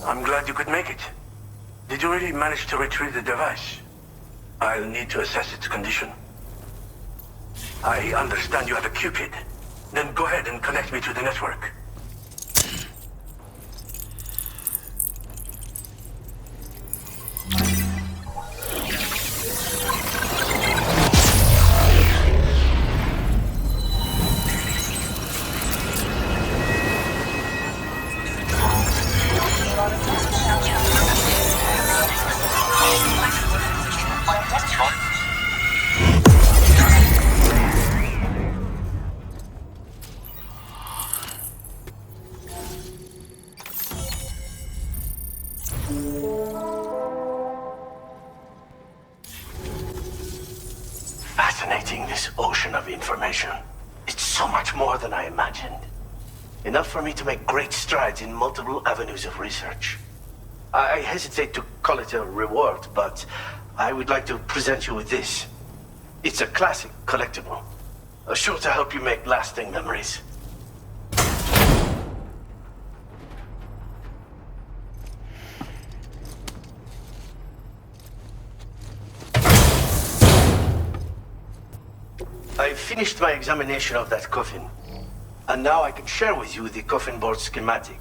I'm glad you could make it. Did you really manage to retrieve the device? I'll need to assess its condition. I understand you have a Q-kit. Then go ahead and connect me to the network. Fascinating, this ocean of information. It's so much more than I imagined. Enough for me to make great strides in multiple avenues of research. I hesitate to call it a reward, but I would like to present you with this. It's a classic collectible, sure to help you make lasting memories. I finished my examination of that coffin, and now I can share with you the coffin board schematic.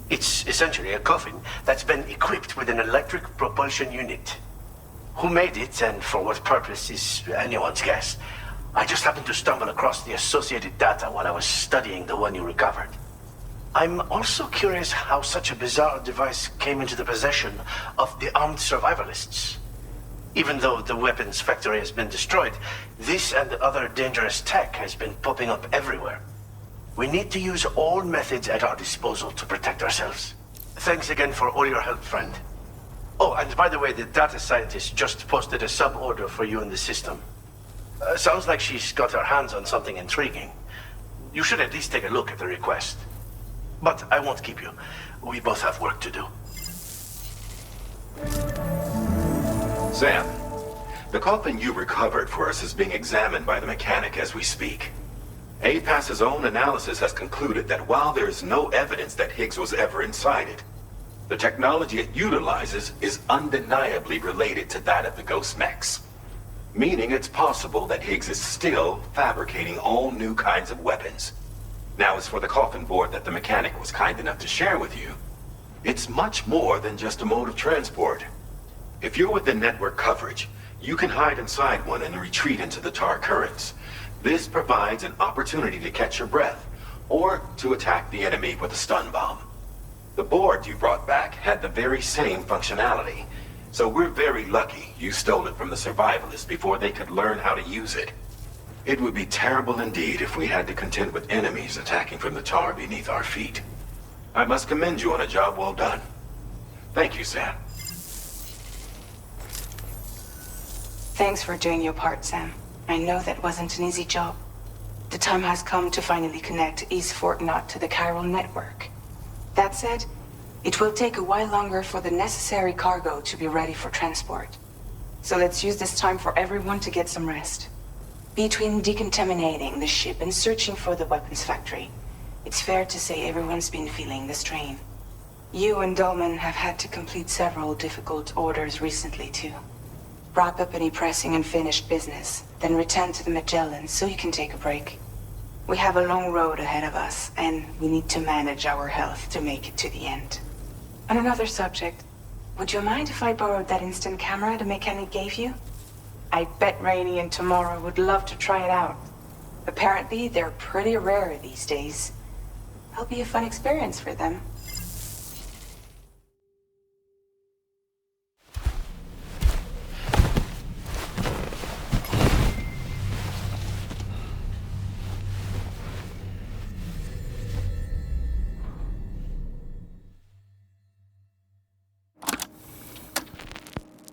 It's essentially a coffin that's been equipped with an electric propulsion unit. Who made it and for what purpose is anyone's guess. I just happened to stumble across the associated data while I was studying the one you recovered. I'm also curious how such a bizarre device came into the possession of the armed survivalists. Even though the weapons factory has been destroyed, this and other dangerous tech has been popping up everywhere. We need to use all methods at our disposal to protect ourselves. Thanks again for all your help, friend. Oh, and by the way, the data scientist just posted a sub-order for you in the system. Sounds like she's got her hands on something intriguing. You should at least take a look at the request. But I won't keep you. We both have work to do. Sam, the coffin you recovered for us is being examined by the mechanic as we speak. APAS's own analysis has concluded that while there is no evidence that Higgs was ever inside it, the technology it utilizes is undeniably related to that of the Ghost Mechs. Meaning it's possible that Higgs is still fabricating all new kinds of weapons. Now, as for the coffin board that the mechanic was kind enough to share with you, it's much more than just a mode of transport. If you're within network coverage, you can hide inside one and retreat into the tar currents. This provides an opportunity to catch your breath, or to attack the enemy with a stun bomb. The board you brought back had the very same functionality, so we're very lucky you stole it from the survivalists before they could learn how to use it. It would be terrible indeed if we had to contend with enemies attacking from the tar beneath our feet. I must commend you on a job well done. Thank you, Sam. Thanks for doing your part, Sam. I know that wasn't an easy job. The time has come to finally connect East Fort Knot to the chiral network. That said, it will take a while longer for the necessary cargo to be ready for transport. So let's use this time for everyone to get some rest. Between decontaminating the ship and searching for the weapons factory, it's fair to say everyone's been feeling the strain. You and Dolman have had to complete several difficult orders recently, too. Wrap up any pressing and finished business, then return to the Magellan so you can take a break. We have a long road ahead of us, and we need to manage our health to make it to the end. On another subject, would you mind if I borrowed that instant camera the mechanic gave you? I bet Rainey and Tamara would love to try it out. Apparently, they're pretty rare these days. It'll be a fun experience for them.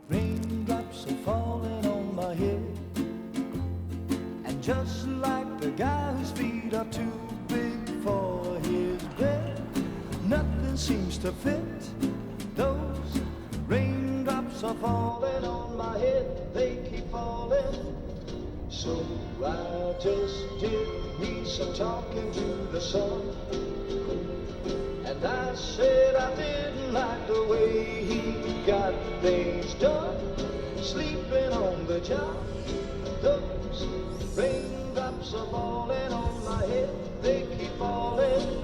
Raindrops are falling on my head, and just like the guy whose feet are too big for his bed, nothing seems to fit. Those raindrops are falling on my head, they keep falling. So I just did me some talking to the sun, and I said I didn't like the way he got things done, sleeping on the job. Those raindrops are falling on my head, they keep falling.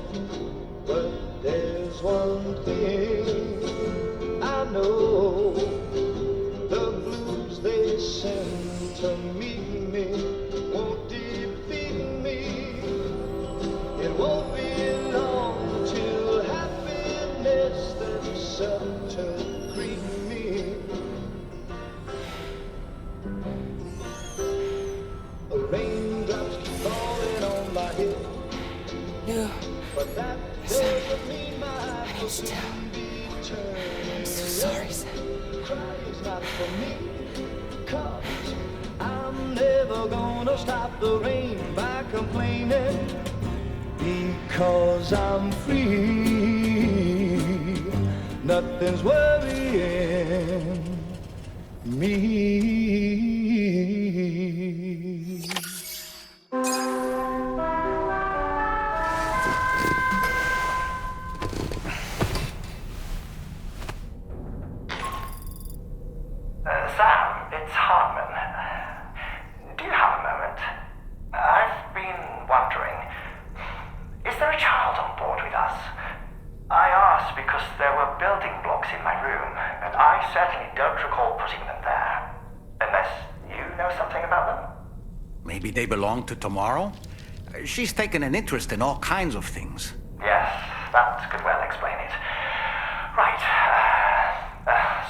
But there's one thing I know, the blues they send to meet me won't defeat me. It won't be long till happiness themselves to greet me. Raindrops keep falling on my head, No. but that doesn't mean my eyes will soon be I'm turning. so sorry, Sam. Crying's not for me, 'cause I'm never gonna stop the rain by complaining, because I'm free. Nothing's worrying me. Sam, it's Hartman. Do you have a moment? I've been wondering, is there a child on board with us? I asked because there were building blocks in my room, and I certainly don't recall putting them there. Unless you know something about them? Maybe they belong to Tomorrow? She's taken an interest in all kinds of things. Yes, that could well explain it. Right.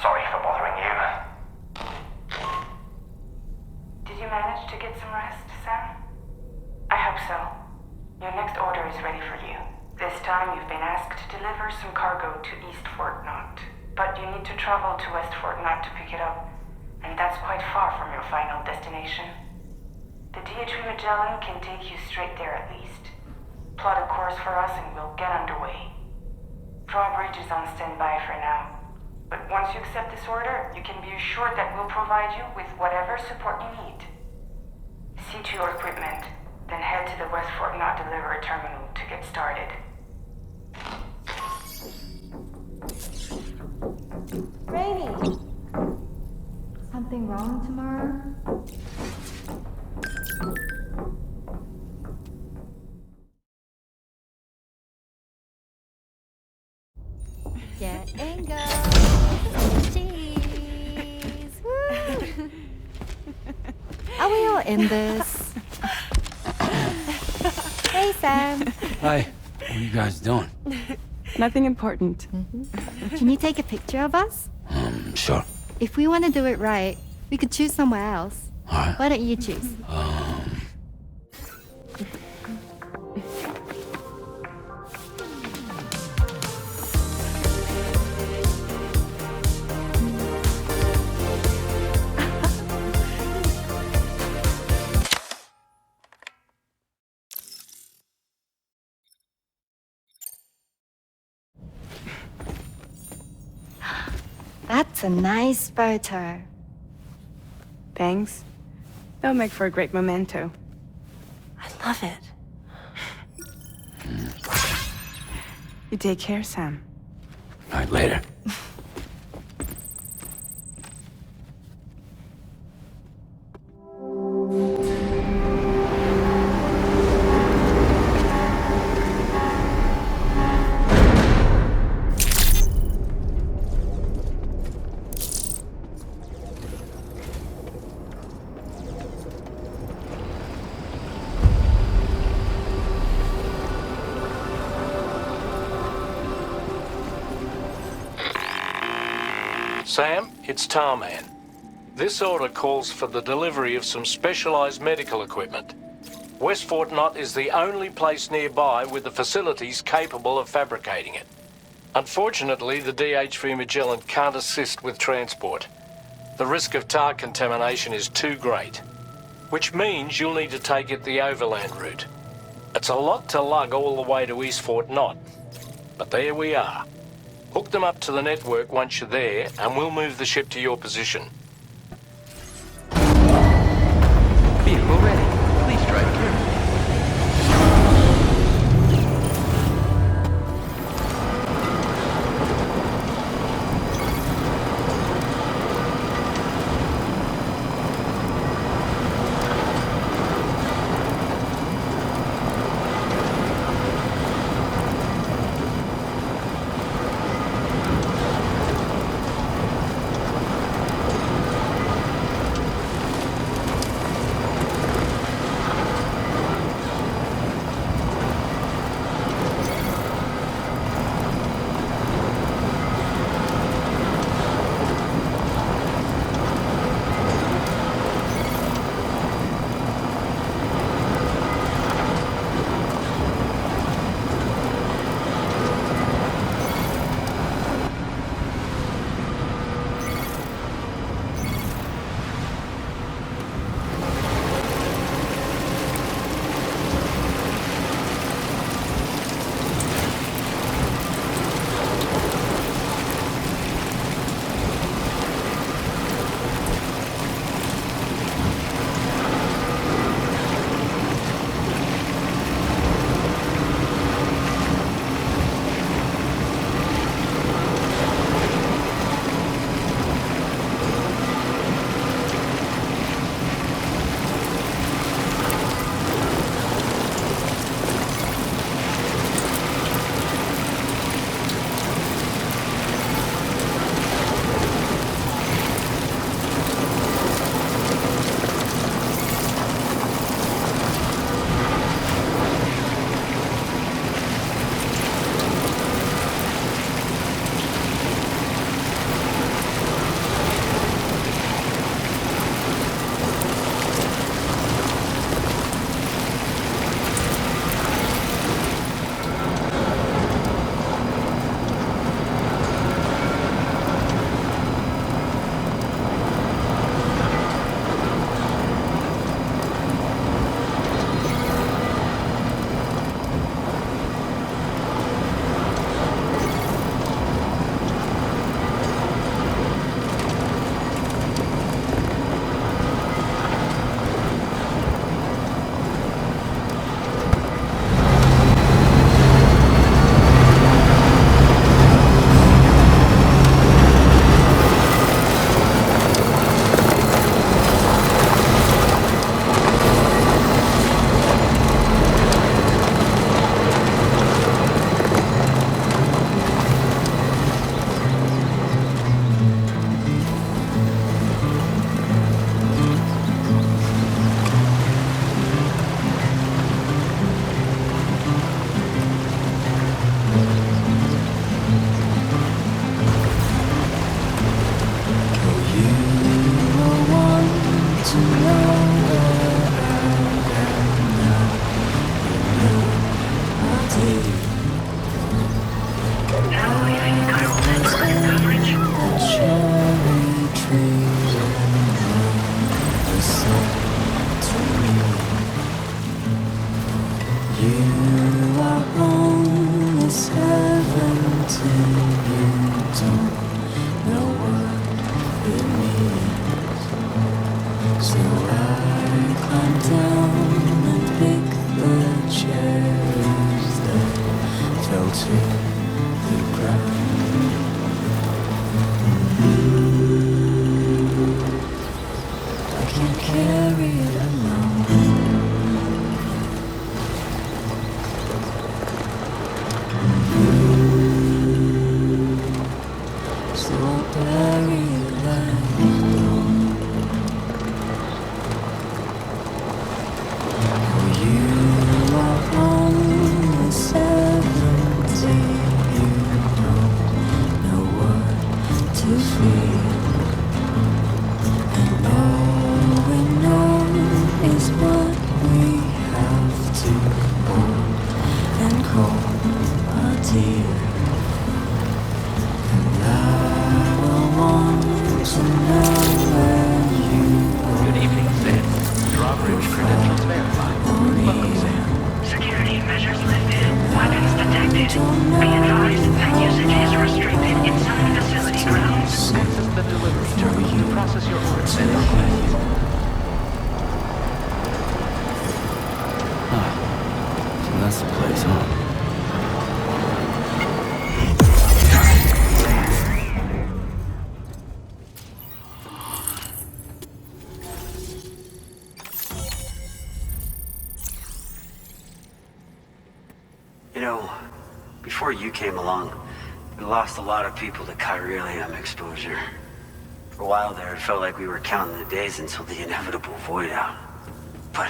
Sorry for bothering you. Did you manage to get some rest, Sam? I hope so. Your next order is ready for you. This time you've been asked to deliver some cargo to East Fort Knott. But you need to travel to West Fort Knott to pick it up. And that's quite far from your final destination. The DHV Magellan can take you straight there at least. Plot a course for us and we'll get underway. Drawbridge is on standby for now. But once you accept this order, you can be assured that we'll provide you with whatever support you need. See to your equipment, then head to the West Fort Knott delivery terminal to get started. Rainy! Something wrong tomorrow? Getting go! Cheese! Woo! Are we all in this? Hey, Sam! Hi, what are you guys doing? Nothing important. Can you take a picture of us? Sure. If we want to do it right, we could choose somewhere else. Alright. Why don't you choose? That's a nice photo. Thanks. They'll make for a great memento. I love it. You take care, Sam. Alright, later. Sam, it's Tarman. This order calls for the delivery of some specialized medical equipment. West Fort Knott is the only place nearby with the facilities capable of fabricating it. Unfortunately, the DHV Magellan can't assist with transport. The risk of tar contamination is too great, which means you'll need to take it the overland route. It's a lot to lug all the way to East Fort Knott, but there we are. Hook them up to the network once you're there, and we'll move the ship to your position. Vehicle ready. Please drive carefully. You know, before you came along, we lost a lot of people to chiralium exposure. For a while there, it felt like we were counting the days until the inevitable void out. But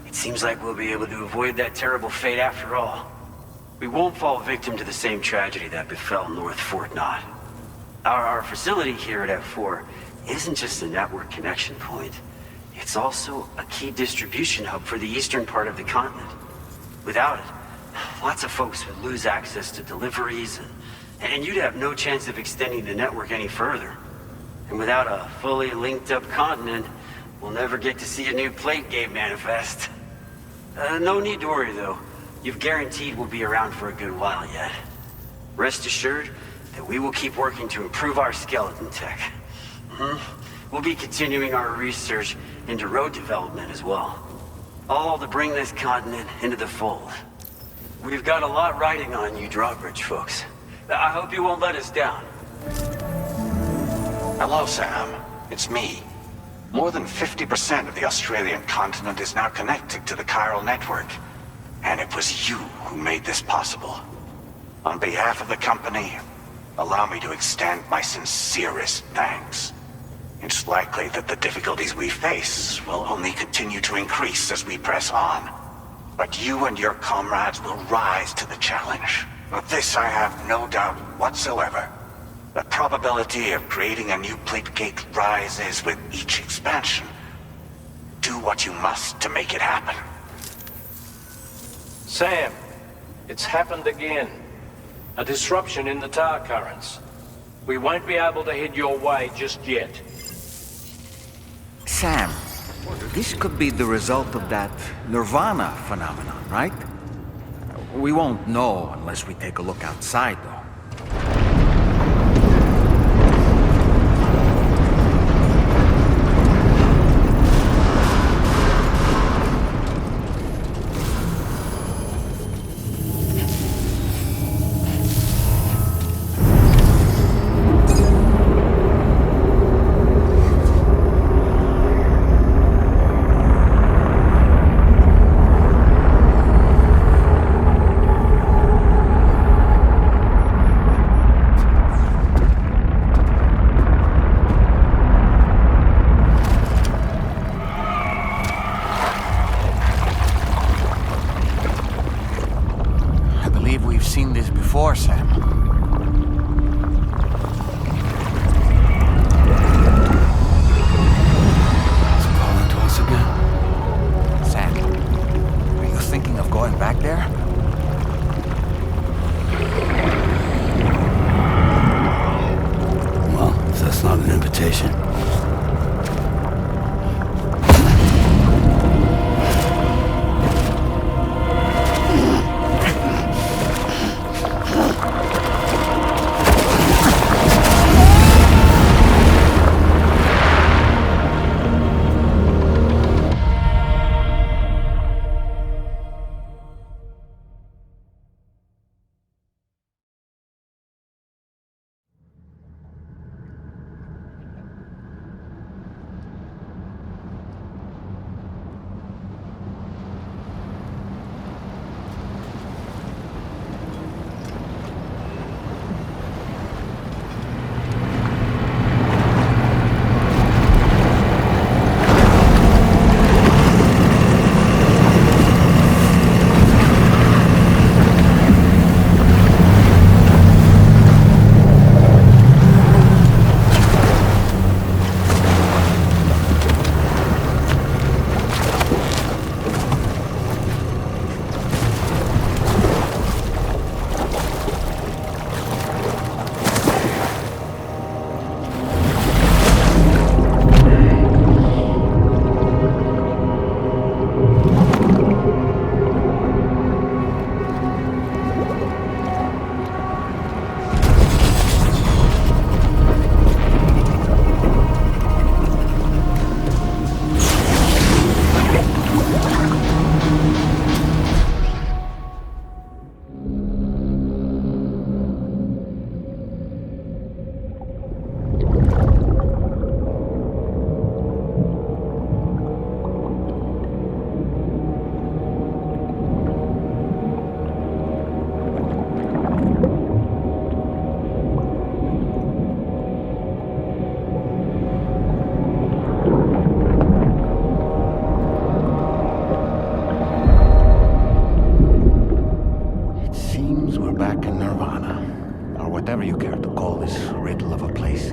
it seems like we'll be able to avoid that terrible fate after all. We won't fall victim to the same tragedy that befell North Fort Knott. Our facility here at F4 isn't just a network connection point. It's also a key distribution hub for the eastern part of the continent. Without it, lots of folks would lose access to deliveries, and you'd have no chance of extending the network any further. And without a fully linked up continent, we'll never get to see a new plate game manifest. No need to worry though. You've guaranteed we'll be around for a good while yet. Rest assured that we will keep working to improve our skeleton tech. We'll be continuing our research into road development as well. All to bring this continent into the fold. We've got a lot riding on you drawbridge folks. I hope you won't let us down. Hello, Sam. It's me. More than 50% of the Australian continent is now connected to the chiral network. And it was you who made this possible. On behalf of the company, allow me to extend my sincerest thanks. It's likely that the difficulties we face will only continue to increase as we press on. But you and your comrades will rise to the challenge. Of this I have no doubt whatsoever. The probability of creating a new plate gate rises with each expansion. Do what you must to make it happen. Sam, it's happened again. A disruption in the tar currents. We won't be able to head your way just yet. Sam, this could be the result of that Nirvana phenomenon, right? We won't know unless we take a look outside, though. Seen this before, Sam. It's calling to us again. Sam, are you thinking of going back there? Well, if that's not an invitation. whatever you care to call this riddle of a place.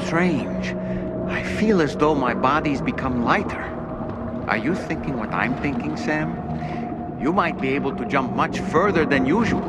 Strange. I feel as though my body's become lighter. Are you thinking what I'm thinking, Sam? You might be able to jump much further than usual.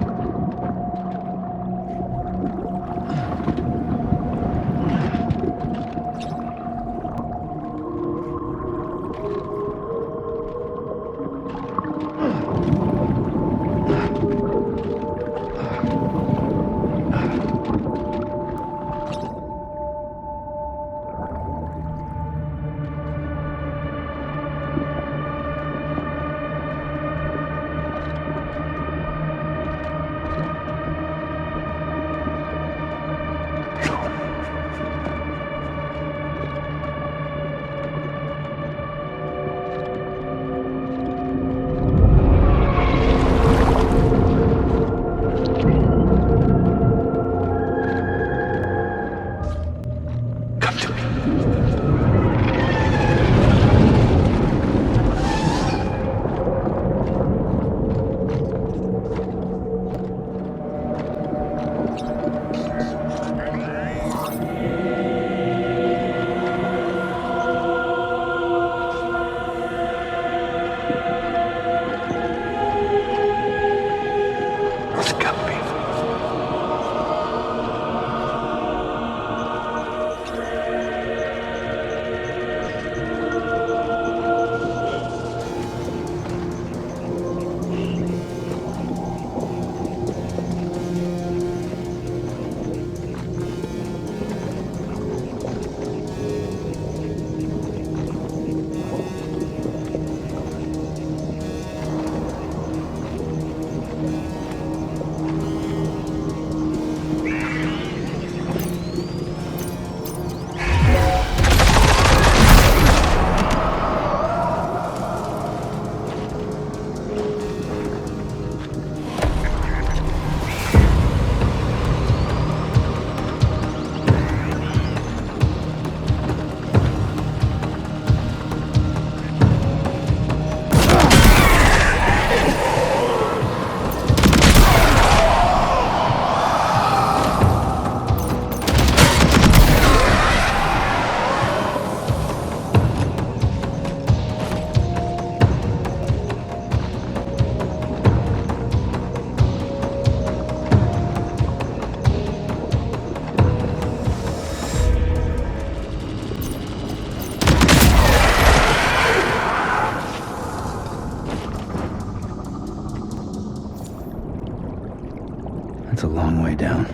It's a long way down.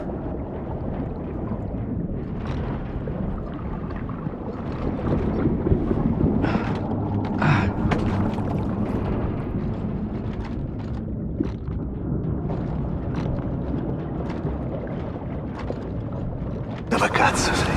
Dove cazzo sei?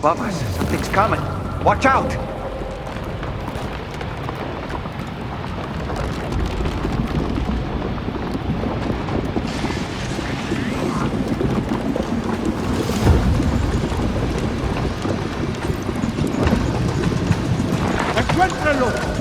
above us. Something's coming. Watch out! ¡Encuéntralo!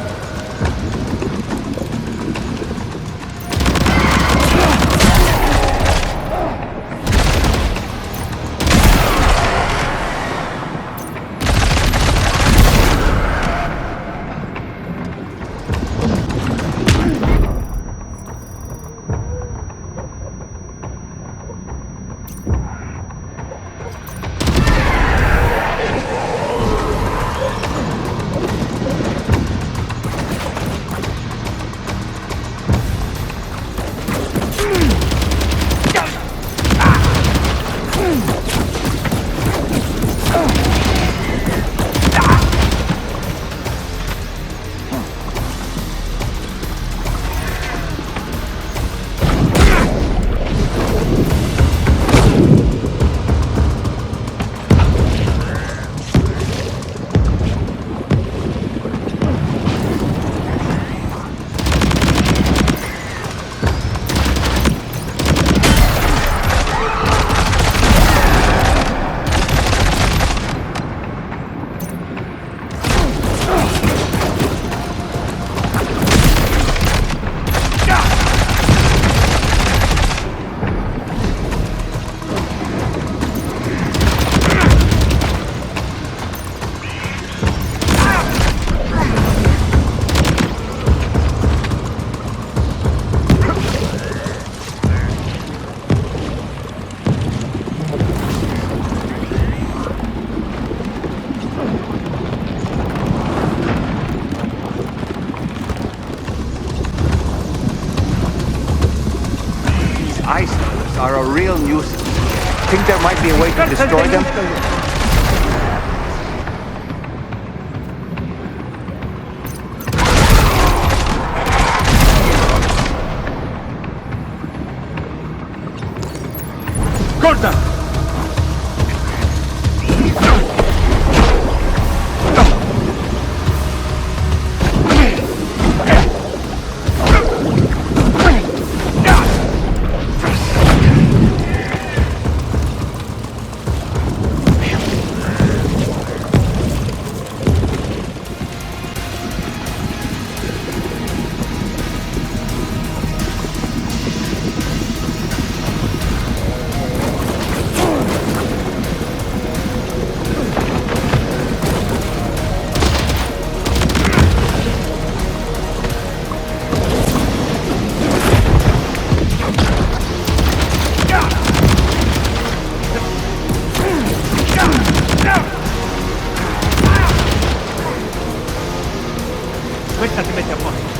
Islanders are a real nuisance. Think there might be a way to destroy them? ¡Corta! Questa ti mette a posto.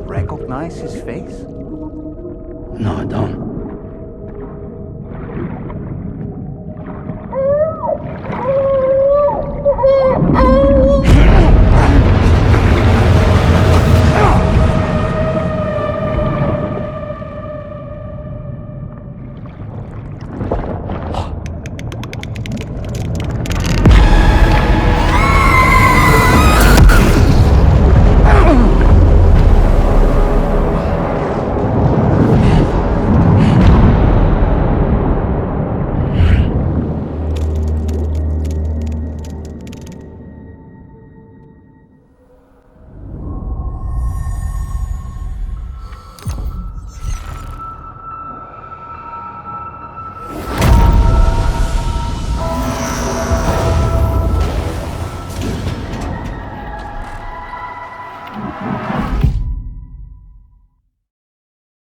Recognize his face? No, I don't.